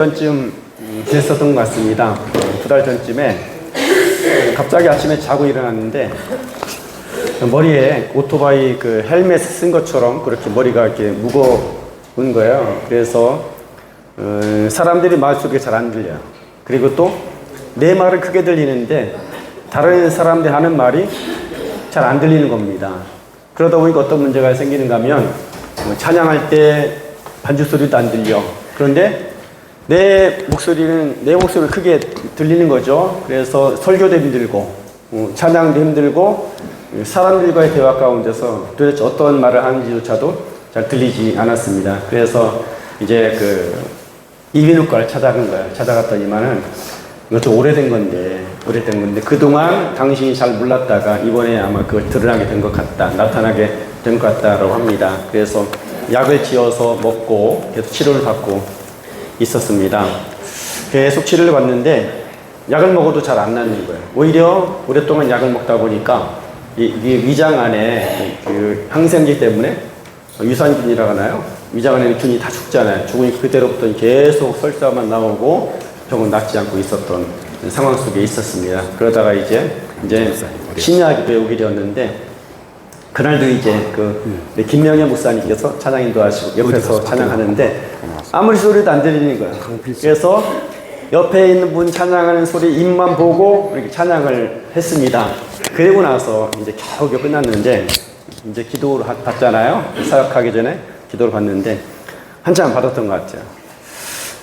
전쯤 됐었던 것 같습니다. 2달 전쯤에 갑자기 아침에 자고 일어났는데 머리에 오토바이 그 헬멧 쓴 것처럼 그렇게 머리가 이렇게 무거운 거예요. 그래서 사람들이 말 소리가 잘 안 들려요. 그리고 또 내 말은 크게 들리는데 다른 사람들이 하는 말이 잘 안 들리는 겁니다. 그러다 보니까 어떤 문제가 생기는가 하면 찬양할 때 반주 소리도 안 들려. 그런데 내 목소리는 크게 들리는 거죠. 그래서 설교도 힘들고, 찬양도 힘들고, 사람들과의 대화 가운데서 도대체 어떤 말을 하는지조차도 잘 들리지 않았습니다. 그래서 이제 이비인후과를 찾아간 거예요. 찾아갔더니만은 이거 좀 오래된 건데 그동안 당신이 잘 몰랐다가 이번에 아마 그걸 드러나게 된 것 같다. 나타나게 된 것 같다라고 합니다. 그래서 약을 지어서 먹고 계속 치료를 받고 있었습니다. 계속 치료를 받는데 약을 먹어도 잘 안 낫는 거예요. 오히려 오랫동안 약을 먹다 보니까 이게 위장 안에 그 항생제 때문에 유산균이라고 하나요? 위장 안에 균이 다 죽잖아요. 죽으니까 그때로부터 계속 설사만 나오고 병은 낫지 않고 있었던 상황 속에 있었습니다. 그러다가 이제 심리학 배우게 되었는데 그날도 이제 김명현 목사님께서 찬양 인도하시고 옆에서 찬양하는데 아무리 소리도 안 들리는 거예요. 그래서 옆에 있는 분 찬양하는 소리 입만 보고 이렇게 찬양을 했습니다. 그리고 나서 이제 겨우 끝났는데 이제 기도를 받잖아요. 사역하기 전에 기도를 받는데 한참 받았던 것 같아요.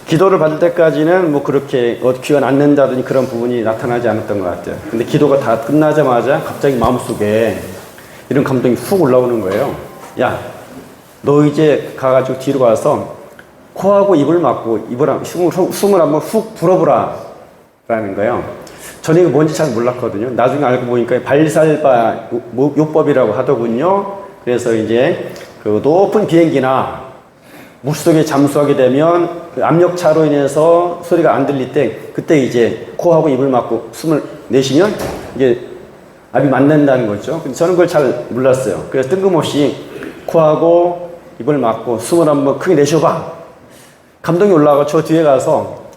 기도를 받을 때까지는 뭐 그렇게 귀가 낫는다든지 그런 부분이 나타나지 않았던 것 같아요. 근데 기도가 다 끝나자마자 갑자기 마음속에 이런 감동이 훅 올라오는 거예요. 야, 너 이제 가가지고 뒤로 가서 코하고 입을 막고 숨을 한번 훅 불어보라 라는 거예요. 저는 이거 뭔지 잘 몰랐거든요. 나중에 알고 보니까 발살바 요법이라고 하더군요. 그래서 이제 그 높은 비행기나 물속에 잠수하게 되면 그 압력차로 인해서 소리가 안 들릴 때 그때 이제 코하고 입을 막고 숨을 내쉬면 이게 압이 맞는다는 거죠. 근데 저는 그걸 잘 몰랐어요. 그래서 뜬금없이 코하고 입을 막고 숨을 한번 크게 내쉬어봐. 감동이 올라가고 저 뒤에 가서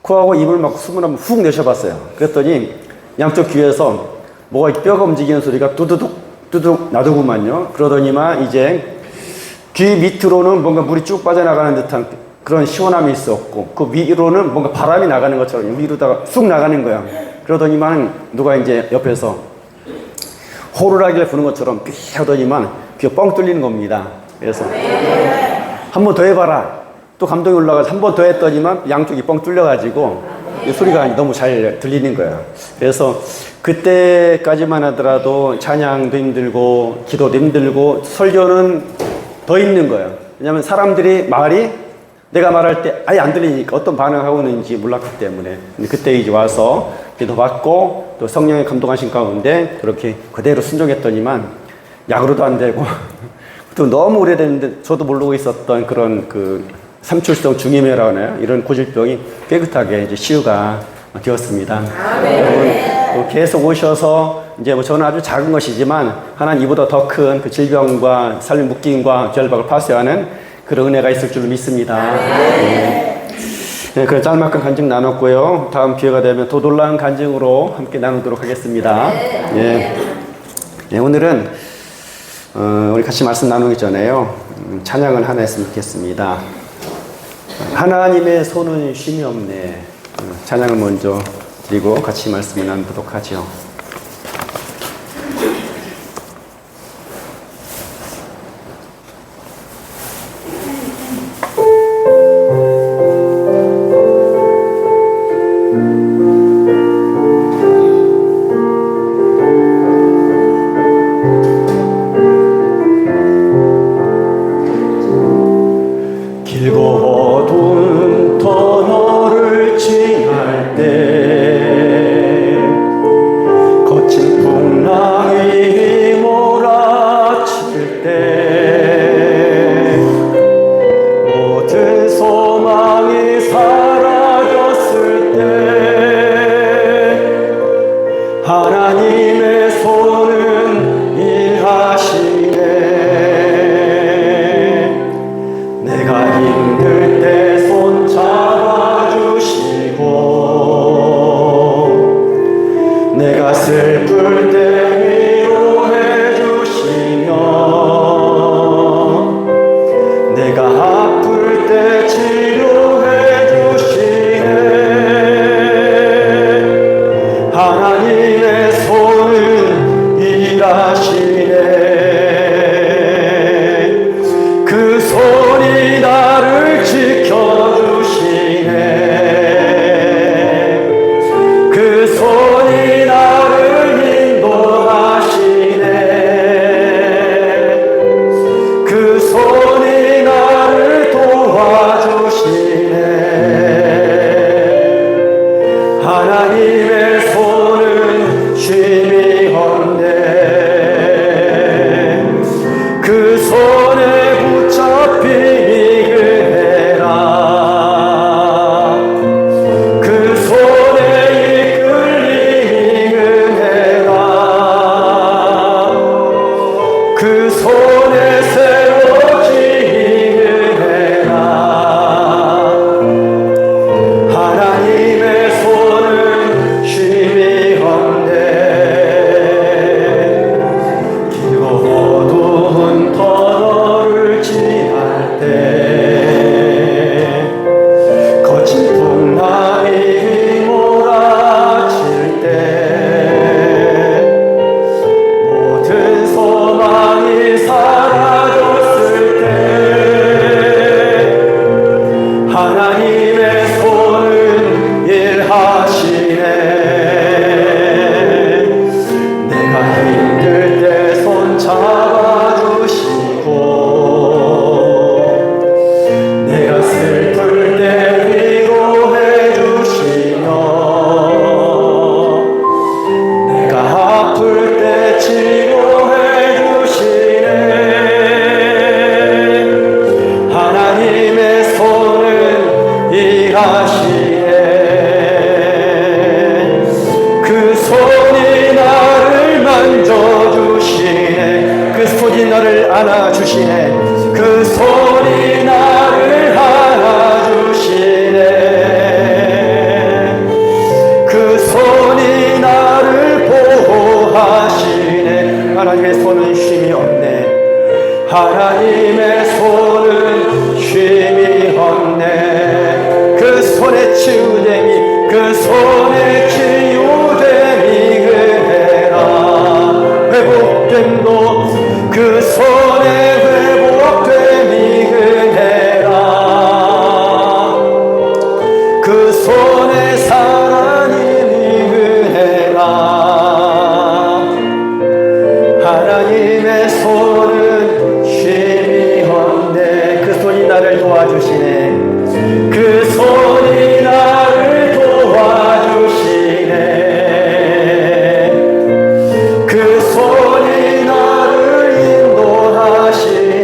코하고 입을 막고 숨을 한번 훅 내쉬어봤어요. 그랬더니 양쪽 귀에서 뭐가 뼈가 움직이는 소리가 뚜두둑 나더구만요. 그러더니만 이제 귀 밑으로는 뭔가 물이 쭉 빠져나가는 듯한 그런 시원함이 있었고 그 위로는 뭔가 바람이 나가는 것처럼 위로다가 쑥 나가는 거야. 그러더니만 누가 이제 옆에서 호루라기를 부는 것처럼 삐 하더니만 귀가 뻥 뚫리는 겁니다. 그래서 한 번 더 해봐라. 또 감동이 올라가서 한 번 더 했더니만 양쪽이 뻥 뚫려가지고 소리가 너무 잘 들리는 거예요. 그래서 그때까지만 하더라도 찬양도 힘들고 기도도 힘들고 설교는 더 힘든 거예요. 왜냐하면 사람들이 말이 내가 말할 때 아예 안 들리니까 어떤 반응을 하고 있는지 몰랐기 때문에. 근데 그때 이제 와서 기도 받고 또 성령의 감동하신 가운데 그렇게 그대로 순종했더니만 약으로도 안 되고 또 너무 오래됐는데 저도 모르고 있었던 그런 삼출성 중이염이라고 하나요? 이런 고질병이 깨끗하게 이제 치유가 되었습니다. 여러분 계속 오셔서 이제 뭐 저는 아주 작은 것이지만 하나님 이보다 더 큰 그 질병과 삶의 묶임과 결박을 파쇄하는 그런 은혜가 있을 줄로 믿습니다. 네, 그 짤막한 간증 나눴고요. 다음 기회가 되면 더 놀라운 간증으로 함께 나누도록 하겠습니다. 예. 네, 오늘은 우리 같이 말씀 나누기 전에요. 찬양을 하나 했으면 좋겠습니다. 하나님의 손은 쉼이 없네. 찬양을 먼저 드리고 같이 말씀 나누도록 하죠. 하나님의 손은 쉼이 없네. 그 손에 붙잡히 이끌해라. 그 손에 이끌리 이끌해라. 그 손에 세워지 이끌해라. 하나님의 손은 쉼이 없네. 길고 어두운 터널을 지날 때, 거친 풍랑이 몰아칠 때, 모든 소망이 사라졌을 때, 하나님의 손은 일하시네. 내가 힘들 때 손 잡아주시고, 내가 슬플 때 위로해 주시며, 내가 아플 때 치료해 주시네. 하나님의 손은 일하시네. 그 손이 나를 만져주시네. 그 손이 나를 안아주시네. 그 손이 나를 안아주시네. 그 손이 나를 보호하시네. 하나님의 손은 쉼이 없네. 하나님의 손은 쉼이 없네. 그 손에 치유됨이, 그 손에 치유됨이 그해라. 회복됨도 그 손에 회복됨이 그해라. 그 손에 살아님이 그해라. 하나님의 손은 쉼이 없네. 그 손이 나를 도와주시네. 그 손이 나를 도와주시네. 그 손이 나를 인도하시네.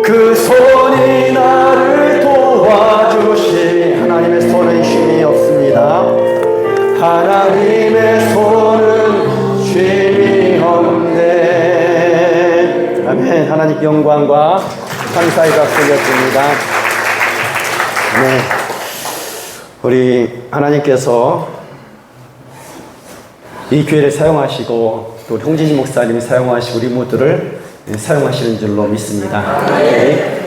그 손이 나를 도와주시. 하나님의 손은 쉼이 없습니다. 하나님의 손은 쉼이 없네. 아멘. 하나님께 영광과 감사의 박수 올려드립니다. 네. 우리 하나님께서 이 교회를 사용하시고 또 홍진희 목사님이 사용하시고 우리 모두를 사용하시는 줄로 믿습니다.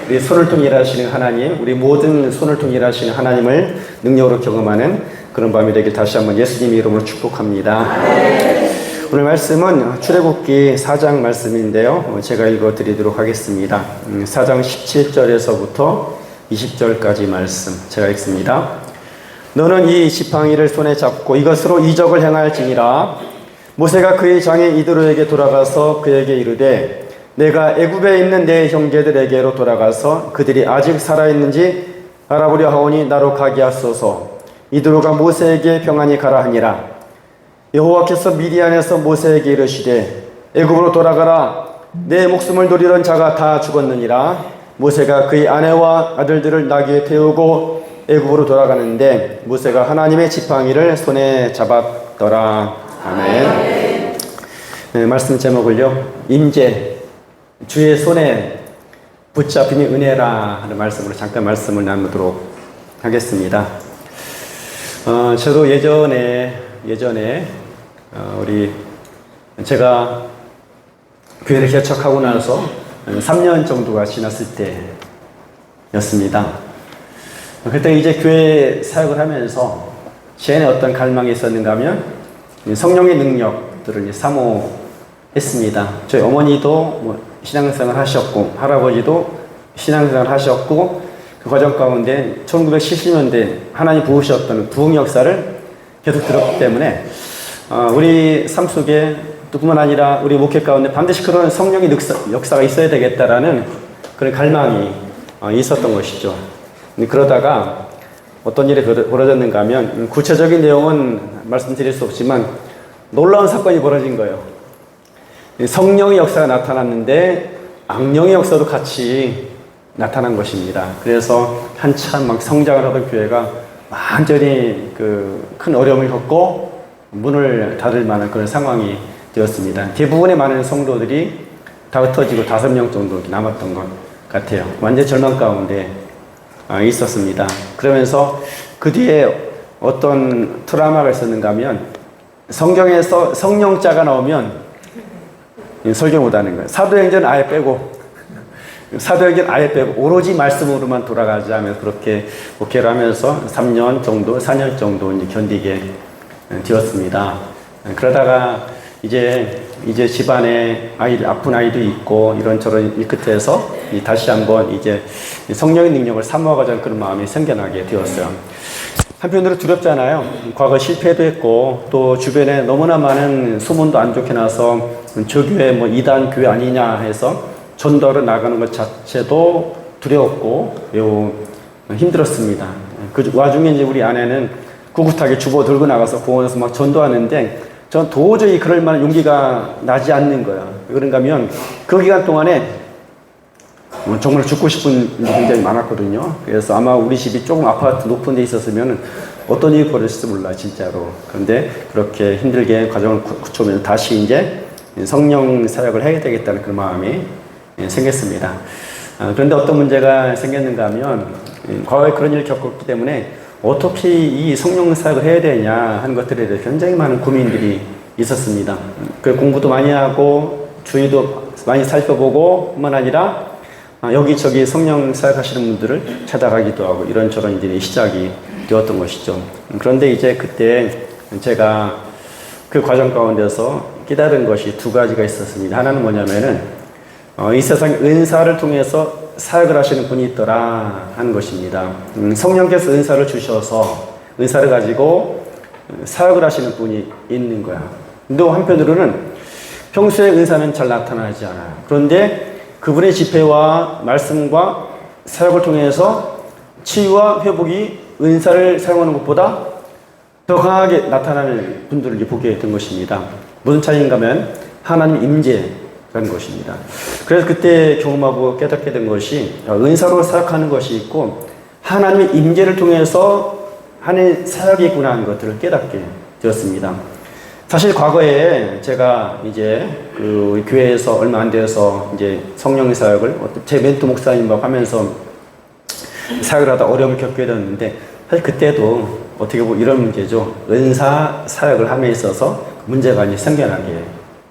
우리 손을 통해 일하시는 하나님, 우리 모든 손을 통해 일하시는 하나님을 능력으로 경험하는 그런 밤이 되길 다시 한번 예수님 이름으로 축복합니다. 오늘 말씀은 출애굽기 4장 말씀인데요. 제가 읽어드리도록 하겠습니다. 4장 17절에서부터 20절까지 말씀 제가 읽습니다. 너는 이 지팡이를 손에 잡고 이것으로 이적을 행할지니라. 모세가 그의 장인 이드로에게 돌아가서 그에게 이르되 내가 애굽에 있는 내 형제들에게로 돌아가서 그들이 아직 살아있는지 알아보려 하오니 나로 가게 하소서. 이드로가 모세에게 평안히 가라 하니라. 여호와께서 미디안에서 모세에게 이르시되 애굽으로 돌아가라. 내 목숨을 노리던 자가 다 죽었느니라. 모세가 그의 아내와 아들들을 나귀에 태우고 애굽으로 돌아가는데 모세가 하나님의 지팡이를 손에 잡았더라. 아멘. 네, 말씀 제목을요, 임재, 주의 손에 붙잡힘이 은혜라 하는 말씀으로 잠깐 말씀을 나누도록 하겠습니다. 저도 예전에 우리 제가 교회를 개척하고 나서 3년 정도가 지났을 때였습니다. 그때 이제 교회 사역을 하면서 제 안에 어떤 갈망이 있었는가 하면 성령의 능력들을 사모했습니다. 저희 어머니도 신앙생활 하셨고 할아버지도 신앙생활 하셨고 그 과정 가운데 1970년대 하나님 부으셨던 부흥 역사를 계속 들었기 때문에 우리 삶 속에 또 뿐만 아니라 우리 목회 가운데 반드시 그런 성령의 역사가 있어야 되겠다라는 그런 갈망이 있었던 것이죠. 그러다가 어떤 일이 벌어졌는가 하면 구체적인 내용은 말씀드릴 수 없지만 놀라운 사건이 벌어진 거예요. 성령의 역사가 나타났는데 악령의 역사도 같이 나타난 것입니다. 그래서 한참 막 성장을 하던 교회가 완전히 큰 어려움을 겪고 문을 닫을 만한 그런 상황이 되었습니다. 대부분의 많은 성도들이 다 흩어지고 5명 정도 남았던 것 같아요. 완전 절망 가운데 있었습니다. 그러면서 그 뒤에 어떤 트라우마가 있었는가 하면 성경에서 성령자가 나오면 설교 못하는 거예요. 사도행전 아예 빼고 오로지 말씀으로만 돌아가자 하면서 그렇게 목회를 하면서 3년 정도, 4년 정도 이제 견디게 되었습니다. 그러다가 이제 집안에 아픈 아이도 있고 이런저런 일 끝에서 다시 한번 이제 성령의 능력을 사모하고자 그런 마음이 생겨나게 되었어요. 한편으로 두렵잖아요. 과거 실패도 했고 또 주변에 너무나 많은 소문도 안 좋게 나서 저 교회 뭐 이단 교회 아니냐 해서 전도를 나가는 것 자체도 두려웠고 매우 힘들었습니다. 그 와중에 이제 우리 아내는 꿋꿋하게 주보 들고 나가서 공원에서 막 전도하는데 전 도저히 그럴 만한 용기가 나지 않는 거야. 그런가 하면 그 기간 동안에 정말 죽고 싶은 일이 굉장히 많았거든요. 그래서 아마 우리 집이 조금 아파트 높은 데 있었으면 어떤 일이 벌어질지 몰라 진짜로. 그런데 그렇게 힘들게 과정을 거쳐오면서 다시 이제 성령 사역을 해야 되겠다는 그 마음이 생겼습니다. 그런데 어떤 문제가 생겼는가 하면 과거에 그런 일을 겪었기 때문에 어떻게 이 성령 사역을 해야 되냐 하는 것들에 대해 굉장히 많은 고민들이 있었습니다. 그 공부도 많이 하고 주의도 많이 살펴보고 뿐만 아니라 여기저기 성령 사역하시는 분들을 찾아가기도 하고 이런저런 일이 시작이 되었던 것이죠. 그런데 이제 그때 제가 그 과정 가운데서 깨달은 것이 2가지가 있었습니다. 하나는 뭐냐면은 이 세상 은사를 통해서 사역을 하시는 분이 있더라 하는 것입니다. 성령께서 은사를 주셔서 은사를 가지고 사역을 하시는 분이 있는 거야. 또 한편으로는 평소에 은사는 잘 나타나지 않아요. 그런데 그분의 집회와 말씀과 사역을 통해서 치유와 회복이 은사를 사용하는 것보다 더 강하게 나타나는 분들을 보게 된 것입니다. 무슨 차이인가 하면 하나님 임재라는 것입니다. 그래서 그때 경험하고 깨닫게 된 것이 은사로 사역하는 것이 있고 하나님의 임재를 통해서 하는 사역이 있구나 하는 것들을 깨닫게 되었습니다. 사실 과거에 제가 이제 그 교회에서 얼마 안 되어서 이제 성령 사역을 제 멘토 목사님하고 하면서 사역을 하다 어려움을 겪게 되었는데 사실 그때도 어떻게 보면 이런 문제죠. 은사 사역을 함에 있어서 문제가 이제 생겨나게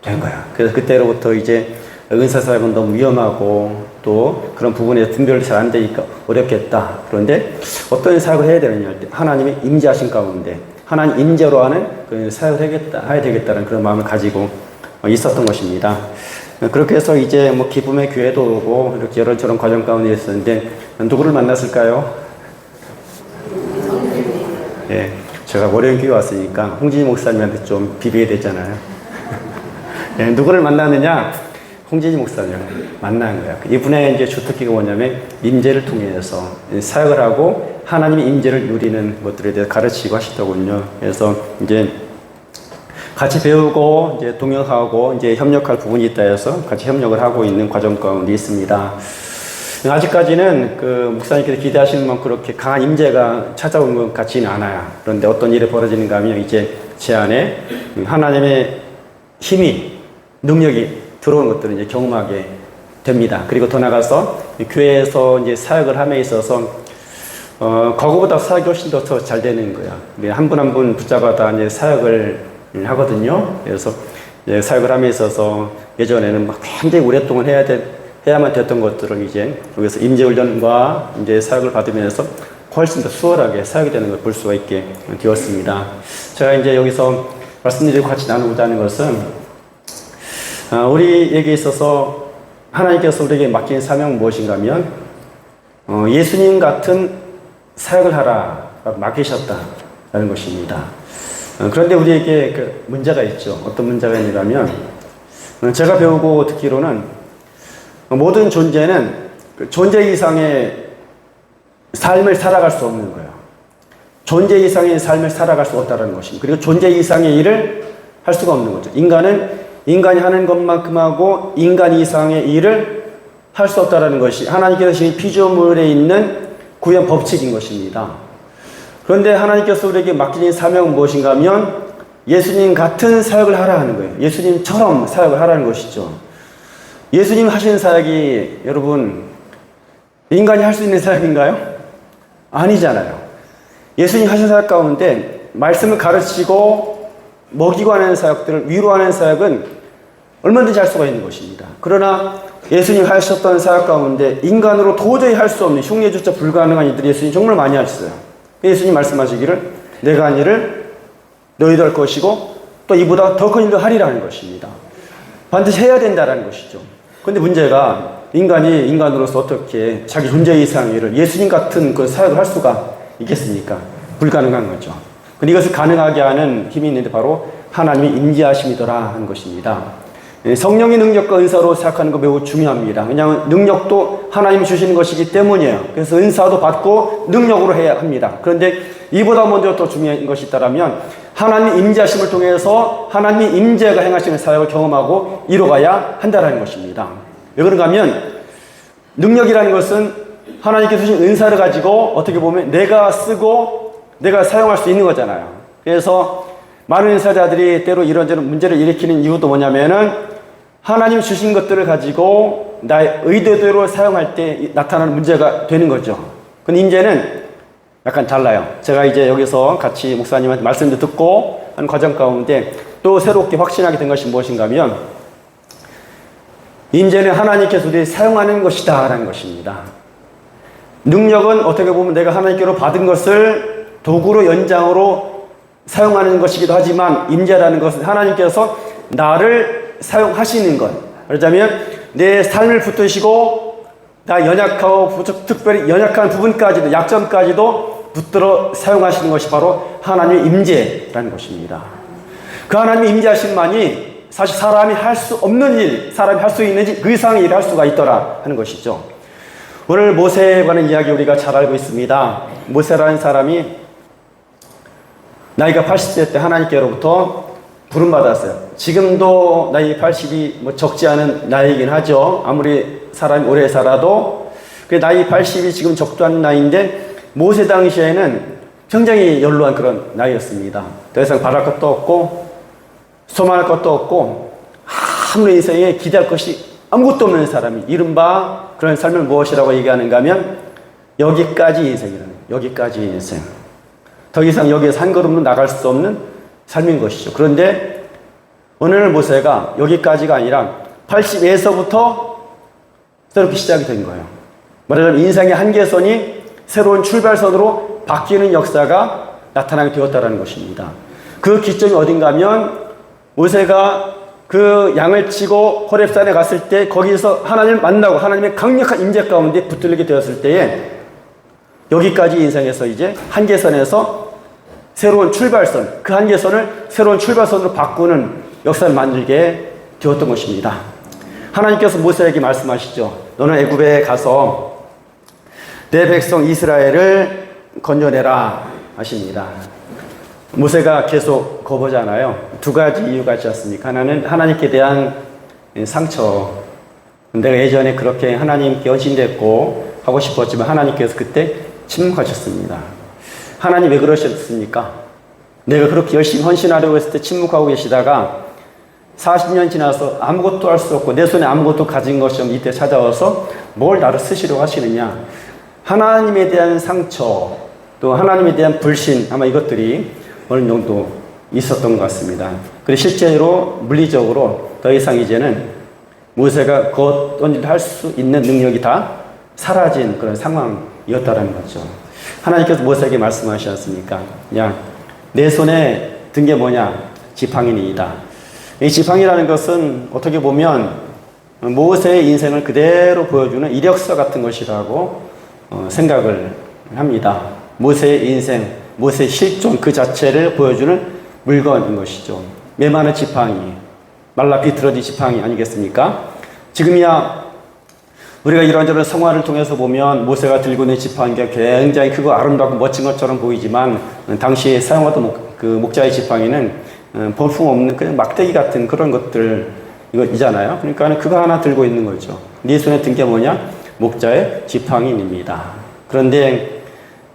된 거야. 그래서 그때로부터 이제 은사 사역은 너무 위험하고 또 그런 부분에서 분별이 잘 안 되니까 어렵겠다. 그런데 어떤 사역을 해야 되느냐 할 때 하나님이 임재하신 가운데 하나님 임재로 하는 그 사역을 해야 되겠다는 그런 마음을 가지고 있었던 것입니다. 그렇게 해서 이제 뭐 기쁨의 교회도 오고 이렇게 여러저런 과정 가운데 있었는데 누구를 만났을까요? 예, 제가 월요일 교회 왔으니까 홍진희 목사님한테 좀 비벼야 되잖아요. 예, 누구를 만나느냐? 홍진희 목사님을 만난 거야. 이분의 이제 주특기가 뭐냐면 임재를 통해서 사역을 하고 하나님의 임재를 누리는 것들에 대해서 가르치고 하시더군요. 그래서 이제 같이 배우고 이제 동역하고 이제 협력할 부분이 있다 해서 같이 협력을 하고 있는 과정 가운데 있습니다. 아직까지는 그 목사님께서 기대하시는 만큼 그렇게 강한 임재가 찾아온 것 같지는 않아요. 그런데 어떤 일이 벌어지는가 하면 이제 제 안에 하나님의 힘이 능력이 들어오는 것들을 이제 경험하게 됩니다. 그리고 더 나가서 교회에서 이제 사역을 함에 있어서 과거보다 사역이 훨씬 더 잘 되는 거야. 한 분 한 분 붙잡아다 이제 사역을 하거든요. 그래서 이제 사역을 함에 있어서 예전에는 막 굉장히 오랫동안 해야만 됐던 것들을 이제 여기서 임재훈련과 이제 사역을 받으면서 훨씬 더 수월하게 사역이 되는 걸 볼 수가 있게 되었습니다. 제가 이제 여기서 말씀드리고 같이 나누고자 하는 것은 우리에게 있어서 하나님께서 우리에게 맡긴 사명은 무엇인가 하면 예수님 같은 사역을 하라 맡기셨다라는 것입니다. 그런데 우리에게 그 문제가 있죠. 어떤 문제가 있냐면 제가 배우고 듣기로는 모든 존재는 그 존재 이상의 삶을 살아갈 수 없는 거예요. 존재 이상의 삶을 살아갈 수 없다는 것입니다. 그리고 존재 이상의 일을 할 수가 없는 거죠. 인간은 인간이 하는 것만큼 하고 인간 이상의 일을 할 수 없다는 것이 하나님께서 주신 피조물에 있는 구현 법칙인 것입니다. 그런데 하나님께서 우리에게 맡기신 사명은 무엇인가 하면 예수님 같은 사역을 하라 하는 거예요. 예수님처럼 사역을 하라는 것이죠. 예수님 하시는 사역이 여러분 인간이 할 수 있는 사역인가요? 아니잖아요. 예수님 하신 사역 가운데 말씀을 가르치고 먹이고 하는 사역들을 위로하는 사역은 얼마든지 할 수가 있는 것입니다. 그러나 예수님 하셨던 사역 가운데 인간으로 도저히 할 수 없는 흉내조차 불가능한 일들이 예수님 정말 많이 하셨어요. 예수님 말씀하시기를 내가 한 일을 너희도 할 것이고 또 이보다 더 큰 일도 하리라는 것입니다. 반드시 해야 된다는 것이죠. 그런데 문제가 인간이 인간으로서 어떻게 자기 존재 이상의 일을 예수님 같은 그 사역을 할 수가 있겠습니까? 불가능한 거죠. 근데 이것을 가능하게 하는 힘이 있는데 바로 하나님의 임재하심이더라 하는 것입니다. 성령의 능력과 은사로 생각하는 거 매우 중요합니다. 왜냐하면 능력도 하나님이 주시는 것이기 때문이에요. 그래서 은사도 받고 능력으로 해야 합니다. 그런데 이보다 먼저 더 중요한 것이 있다면 하나님의 임재하심을 통해서 하나님의 임재가 행하시는 사역을 경험하고 이뤄가야 한다는 것입니다. 왜 그런가 하면 능력이라는 것은 하나님께서 주신 은사를 가지고 어떻게 보면 내가 쓰고 내가 사용할 수 있는 거잖아요. 그래서 많은 은사자들이 때로 이런저런 문제를 일으키는 이유도 뭐냐면은 하나님 주신 것들을 가지고 나의 의도대로 사용할 때 나타나는 문제가 되는 거죠. 근데 임재는 약간 달라요. 제가 이제 여기서 같이 목사님한테 말씀도 듣고 하는 과정 가운데 또 새롭게 확신하게 된 것이 무엇인가 하면 임재는 하나님께서 우리를 사용하는 것이다 라는 것입니다. 능력은 어떻게 보면 내가 하나님께로 받은 것을 도구로 연장으로 사용하는 것이기도 하지만 임재라는 것은 하나님께서 나를 사용하시는 것. 그러자면 내 삶을 붙드시고 나 연약하고 특별히 연약한 부분까지도 약점까지도 붙들어 사용하시는 것이 바로 하나님의 임재라는 것입니다. 그 하나님의 임재하심만이 사실 사람이 할 수 없는 일, 사람이 할 수 있는지 그 이상의 일을 할 수가 있더라 하는 것이죠. 오늘 모세에 관한 이야기 우리가 잘 알고 있습니다. 모세라는 사람이 나이가 80세 때 하나님께로부터 부름받았어요. 지금도 나이 80이 적지 않은 나이이긴 하죠. 아무리 사람이 오래 살아도 그 나이 80이 지금 적지 않은 나이인데 모세 당시에는 굉장히 연로한 그런 나이였습니다. 더 이상 바랄 것도 없고 소망할 것도 없고 아무런 인생에 기대할 것이 아무것도 없는 사람이 이른바 그런 삶을 무엇이라고 얘기하는가 하면 여기까지 인생이라는 여기까지 인생. 더 이상 여기에서 한 걸음도 나갈 수 없는 삶인 것이죠. 그런데 오늘 모세가 여기까지가 아니라 80에서부터 새롭게 시작이 된 거예요. 말하자면 인생의 한계선이 새로운 출발선으로 바뀌는 역사가 나타나게 되었다는 것입니다. 그 기점이 어딘가 하면 모세가 그 양을 치고 호렙산에 갔을 때 거기서 하나님을 만나고 하나님의 강력한 임재 가운데 붙들리게 되었을 때에 여기까지 인생에서 이제 한계선에서 새로운 출발선, 그 한계선을 새로운 출발선으로 바꾸는 역사를 만들게 되었던 것입니다. 하나님께서 모세에게 말씀하시죠. 너는 애굽에 가서 내 백성 이스라엘을 건져내라 하십니다. 모세가 계속 거부하잖아요. 두 가지 이유가 있지 않습니까? 하나는 하나님께 대한 상처. 내가 예전에 그렇게 하나님께 헌신됐고 하고 싶었지만 하나님께서 그때 침묵하셨습니다. 하나님 왜 그러셨습니까? 내가 그렇게 열심히 헌신하려고 했을 때 침묵하고 계시다가 40년 지나서 아무것도 할 수 없고 내 손에 아무것도 가진 것이 없는 이때 찾아와서 뭘 나를 쓰시려고 하시느냐. 하나님에 대한 상처 또 하나님에 대한 불신 아마 이것들이 어느 정도 있었던 것 같습니다. 그리고 실제로 물리적으로 더 이상 이제는 모세가 그 어떤 일을 할 수 있는 능력이 다 사라진 그런 상황이었다는 거죠. 하나님께서 모세에게 말씀하시지 않습니까? 야, 내 손에 든 게 뭐냐? 지팡이니이다. 이 지팡이라는 것은 어떻게 보면 모세의 인생을 그대로 보여주는 이력서 같은 것이라고 생각을 합니다. 모세의 인생, 모세의 실존 그 자체를 보여주는 물건인 것이죠. 메마른 지팡이, 말라 비틀어진 지팡이 아니겠습니까? 지금이야 우리가 이런저런 성화를 통해서 보면 모세가 들고 있는 지팡이가 굉장히 크고 아름답고 멋진 것처럼 보이지만 당시에 사용하던 그 목자의 지팡이는 볼품없는 그냥 막대기 같은 그런 것들 이잖아요. 그러니까 그거 하나 들고 있는 거죠. 네 손에 든 게 뭐냐? 목자의 지팡이입니다. 그런데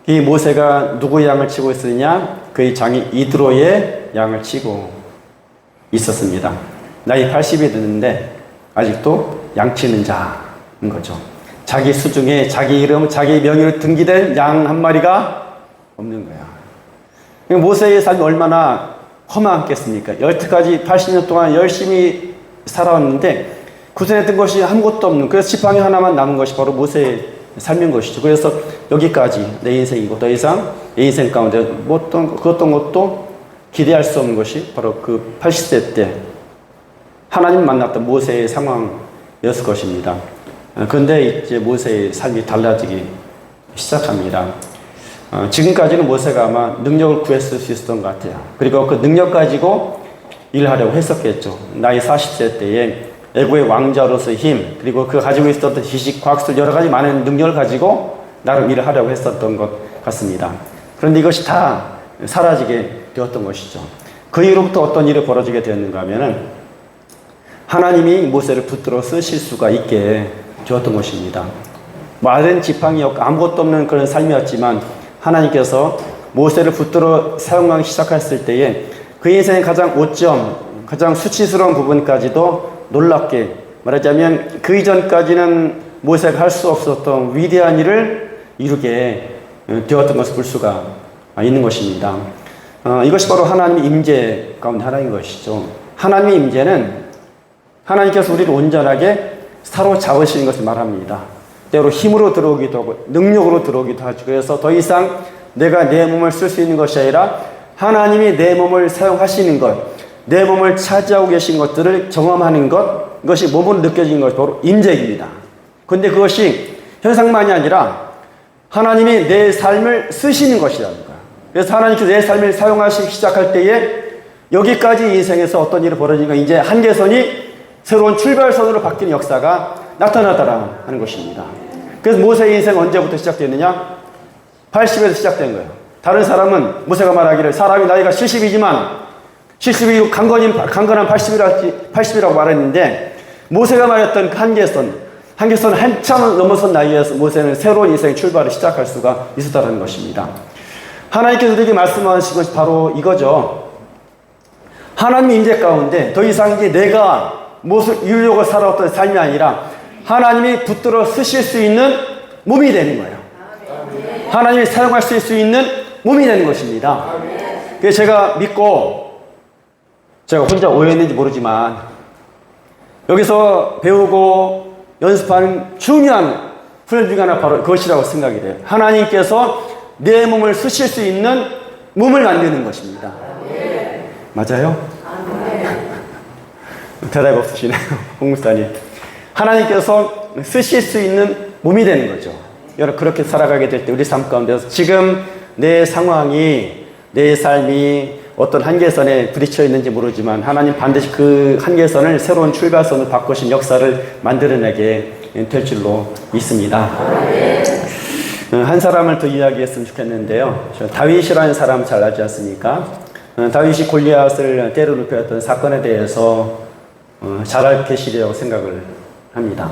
이 모세가 누구의 양을 치고 있었느냐? 그의 장이 이드로의 양을 치고 있었습니다. 나이 80이 됐는데 아직도 양치는 자인 거죠. 자기 수중에 자기 이름, 자기 명의로 등기된 양 한 마리가 없는 거야. 모세의 삶이 얼마나 험악했습니까? 여태까지 80년 동안 열심히 살아왔는데 구성했던 것이 아무것도 없는, 그래서 지팡이 하나만 남은 것이 바로 모세의 삶인 것이죠. 그래서 여기까지 내 인생이고 더 이상 내 인생 가운데 어떤 것도 기대할 수 없는 것이 바로 그 80세 때 하나님 만났던 모세의 상황이었을 것입니다. 그런데 이제 모세의 삶이 달라지기 시작합니다. 지금까지는 모세가 아마 능력을 구했을 수 있었던 것 같아요. 그리고 그 능력 가지고 일하려고 했었겠죠. 나이 40세 때에 애고의 왕자로서의 힘, 그리고 그 가지고 있었던 지식, 과학술 여러 가지 많은 능력을 가지고 나름 일을 하려고 했었던 것 같습니다. 그런데 이것이 다 사라지게 되었던 것이죠. 그 이후로부터 어떤 일이 벌어지게 되었는가 하면은 하나님이 모세를 붙들어 쓰실 수가 있게 되었던 것입니다. 마른 지팡이였고 아무것도 없는 그런 삶이었지만 하나님께서 모세를 붙들어 사용하기 시작했을 때에 그 인생의 가장 오점, 가장 수치스러운 부분까지도 놀랍게 말하자면 그 이전까지는 모세가 할 수 없었던 위대한 일을 이루게 되었던 것을 볼 수가 있는 것입니다. 이것이 바로 하나님의 임재 가운데 하나인 것이죠. 하나님의 임재는 하나님께서 우리를 온전하게 사로잡으시는 것을 말합니다. 때로 힘으로 들어오기도 하고 능력으로 들어오기도 하죠. 그래서 더 이상 내가 내 몸을 쓸 수 있는 것이 아니라 하나님이 내 몸을 사용하시는 것, 내 몸을 차지하고 계신 것들을 경험하는 것, 이것이 몸으로 느껴지는 것이 바로 임재입니다. 그런데 그것이 현상만이 아니라 하나님이 내 삶을 쓰시는 것이라는 거예요. 그래서 하나님께서 내 삶을 사용하시기 시작할 때에 여기까지 인생에서 어떤 일이 벌어지니까 이제 한계선이 새로운 출발선으로 바뀌는 역사가 나타나더라 하는 것입니다. 그래서 모세의 인생 언제부터 시작됐느냐? 80에서 시작된 거예요. 다른 사람은 모세가 말하기를 사람이 나이가 70이지만 70이 강건한 80이라고 말했는데 모세가 말했던 한계선 한참 넘어선 나이에서 모세는 새로운 인생 출발을 시작할 수가 있었다는 것입니다. 하나님께서 우리에게 말씀하신 것이 바로 이거죠. 하나님의 임재 가운데 더 이상 이제 내가 무엇을 이루려고 살아왔던 삶이 아니라 하나님이 붙들어 쓰실 수 있는 몸이 되는 거예요. 하나님이 사용할 수 있는 몸이 되는 것입니다. 그래서 제가 믿고 제가 혼자 오해했는지 모르지만 여기서 배우고 연습하는 중요한 훈련 중에 하나 바로 그것이라고 생각이 돼요. 하나님께서 내 몸을 쓰실 수 있는 몸을 만드는 것입니다. 맞아요? 대답이 없으시네요. 홍무사님. 하나님께서 쓰실 수 있는 몸이 되는 거죠. 여러분 그렇게 살아가게 될 때 우리 삶 가운데서 지금 내 상황이 내 삶이 어떤 한계선에 부딪혀 있는지 모르지만 하나님 반드시 그 한계선을 새로운 출발선으로 바꾸신 역사를 만들어내게 될 줄로 믿습니다. 한 사람을 더 이야기했으면 좋겠는데요. 다윗이라는 사람 잘 알지 않습니까? 다윗이 골리앗을 때려 눕혔던 사건에 대해서 잘 알 계시리라고 생각을 합니다.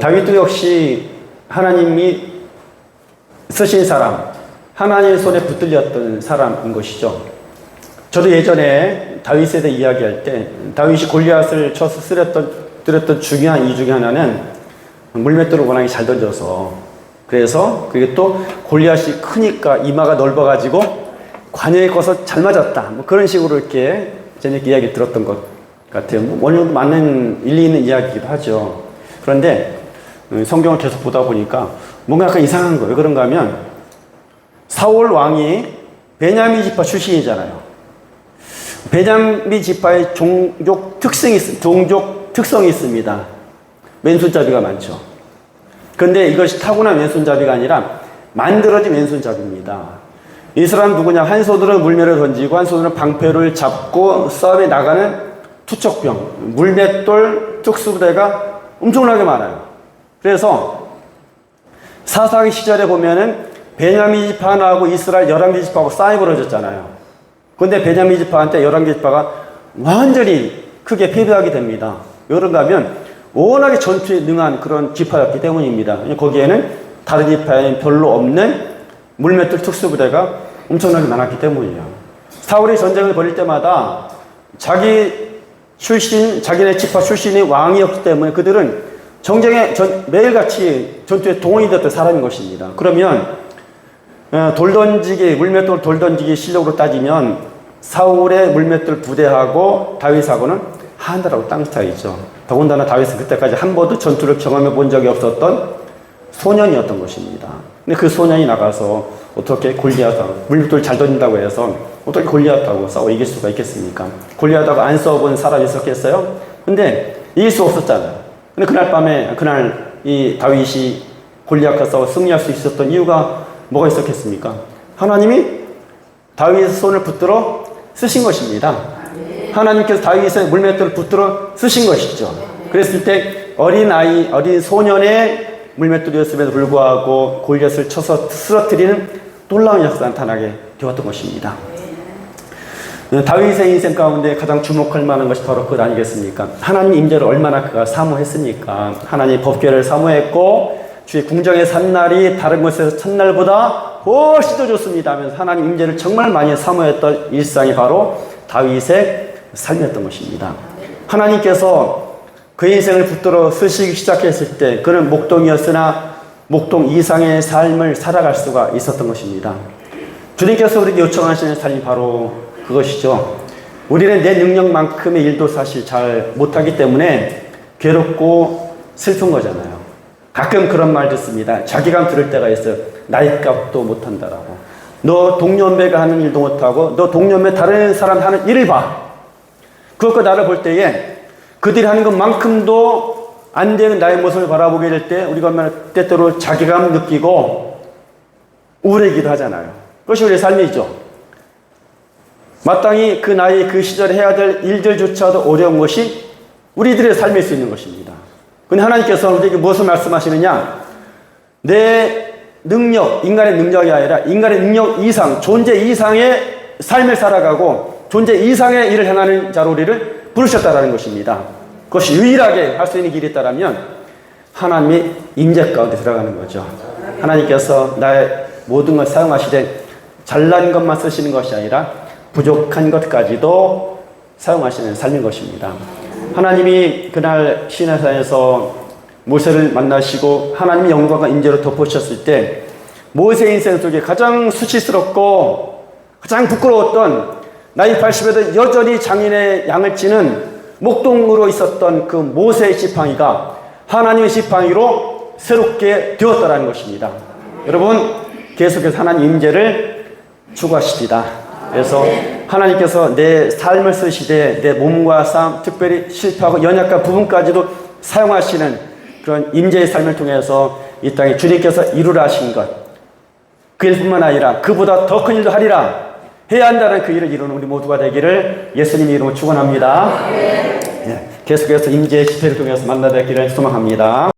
다윗도 역시 하나님이 쓰신 사람, 하나님의 손에 붙들렸던 사람인 것이죠. 저도 예전에 다윗에 대해 이야기할 때 다윗이 골리앗을 쳐서 쓰렸던 중요한 이유 중에 하나는 물맷돌을 워낙에 잘 던져서 그래서 그게 또 골리앗이 크니까 이마가 넓어가지고 관여에 꺼서 잘 맞았다. 뭐 그런 식으로 이렇게 저녁 이야기 들었던 것 같아요. 뭐 어느 정도 맞는 일리 있는 이야기이기도 하죠. 그런데 성경을 계속 보다 보니까 뭔가 약간 이상한 거예요. 왜 그런가 하면 사울 왕이 베냐민 지파 출신이잖아요. 베냐민 지파의 종족 특성이 있습니다. 왼손잡이가 많죠. 그런데 이것이 타고난 왼손잡이가 아니라 만들어진 왼손잡이입니다. 이 사람 누구냐? 한 손으로는 물매를 던지고 한 손으로는 방패를 잡고 싸움에 나가는 투척병, 물맷돌 특수부대가 엄청나게 많아요. 그래서 사사기 시절에 보면은 베냐민 지파 하나하고 이스라엘 11개 지파하고 싸움이 벌어졌잖아요. 근데 베냐민 지파한테 11개 지파가 완전히 크게 패배하게 됩니다. 그런가 하면 워낙에 전투에 능한 그런 지파였기 때문입니다. 거기에는 다른 지파에는 별로 없는 물맷돌 특수부대가 엄청나게 많았기 때문이에요. 사울이 전쟁을 벌일 때마다 자기네 지파 출신이 왕이었기 때문에 그들은 전쟁에 매일같이 전투에 동원이 됐던 사람인 것입니다. 그러면 물맷돌 돌 던지기 실력으로 따지면 사울의 물맷돌 부대하고 다윗하고는 한달하고 땅 차이죠. 더군다나 다윗은 그때까지 한 번도 전투를 경험해 본 적이 없었던 소년이었던 것입니다. 근데 그 소년이 나가서 어떻게 골리앗하고 물맷돌 잘 던진다고 해서 어떻게 골리앗하고 싸워 이길 수가 있겠습니까? 골리앗하고 안 싸워본 사람이 있었겠어요? 근데 이길 수 없었잖아요. 근데 그날 이 다윗이 골리앗과 싸워 승리할 수 있었던 이유가 뭐가 있었겠습니까? 하나님이 다윗의 손을 붙들어 쓰신 것입니다. 하나님께서 다윗의 물맷돌을 붙들어 쓰신 것이죠. 그랬을 때 어린 소년의 물맷돌이었음에도 불구하고 골리앗을 쳐서 쓰러뜨리는 놀라운 역사가 나타나게 되었던 것입니다. 다윗의 인생 가운데 가장 주목할 만한 것이 바로 그것 아니겠습니까? 하나님 임재를 얼마나 그가 사모했습니까? 하나님 법궤를 사모했고 주의 궁정의 산날이 다른 곳에서 첫날보다 훨씬 더 좋습니다 하면서 하나님 임재를 정말 많이 사모했던 일상이 바로 다윗의 삶이었던 것입니다. 하나님께서 그의 인생을 붙들어 쓰시기 시작했을 때 그는 목동이었으나 목동 이상의 삶을 살아갈 수가 있었던 것입니다. 주님께서 우리에게 요청하시는 삶이 바로 그것이죠. 우리는 내 능력만큼의 일도 사실 잘 못하기 때문에 괴롭고 슬픈 거잖아요. 가끔 그런 말 듣습니다. 자기감 들을 때가 있어요. 나이 값도 못한다라고. 너 동년배가 하는 일도 못하고 너 동년배 다른 사람 하는 일을 봐. 그것과 나를 볼 때에 그들이 하는 것만큼도 안 되는 나의 모습을 바라보게 될 때 우리가 얼마나 때때로 자기감 느끼고 우울해지기도 하잖아요. 그것이 우리의 삶이죠. 마땅히 그 나이 그 시절에 해야 될 일들조차도 어려운 것이 우리들의 삶일 수 있는 것입니다. 근데 하나님께서 우리에게 무엇을 말씀하시느냐? 내 능력, 인간의 능력이 아니라 인간의 능력 이상, 존재 이상의 삶을 살아가고 존재 이상의 일을 행하는 자로 우리를 부르셨다라는 것입니다. 그것이 유일하게 할 수 있는 길이 있다면 하나님의 임재 가운데 들어가는 거죠. 하나님께서 나의 모든 걸 사용하시되 잘난 것만 쓰시는 것이 아니라 부족한 것까지도 사용하시는 삶인 것입니다. 하나님이 그날 시내산에서 모세를 만나시고 하나님의 영광과 임재로 덮으셨을 때 모세의 인생 속에 가장 수치스럽고 가장 부끄러웠던 나이 80에도 여전히 장인의 양을 치는 목동으로 있었던 그 모세의 지팡이가 하나님의 지팡이로 새롭게 되었다라는 것입니다. 여러분 계속해서 하나님 임재를 추구하십시다. 그래서 하나님께서 내 삶을 쓰시되 내 몸과 삶, 특별히 실패하고 연약한 부분까지도 사용하시는 그런 임재의 삶을 통해서 이 땅에 주님께서 이루라 하신 것, 그 일뿐만 아니라 그보다 더 큰 일도 하리라 해야 한다는 그 일을 이루는 우리 모두가 되기를 예수님 이름으로 축원합니다. 계속해서 임재의 집회를 통해서 만나 뵙기를 소망합니다.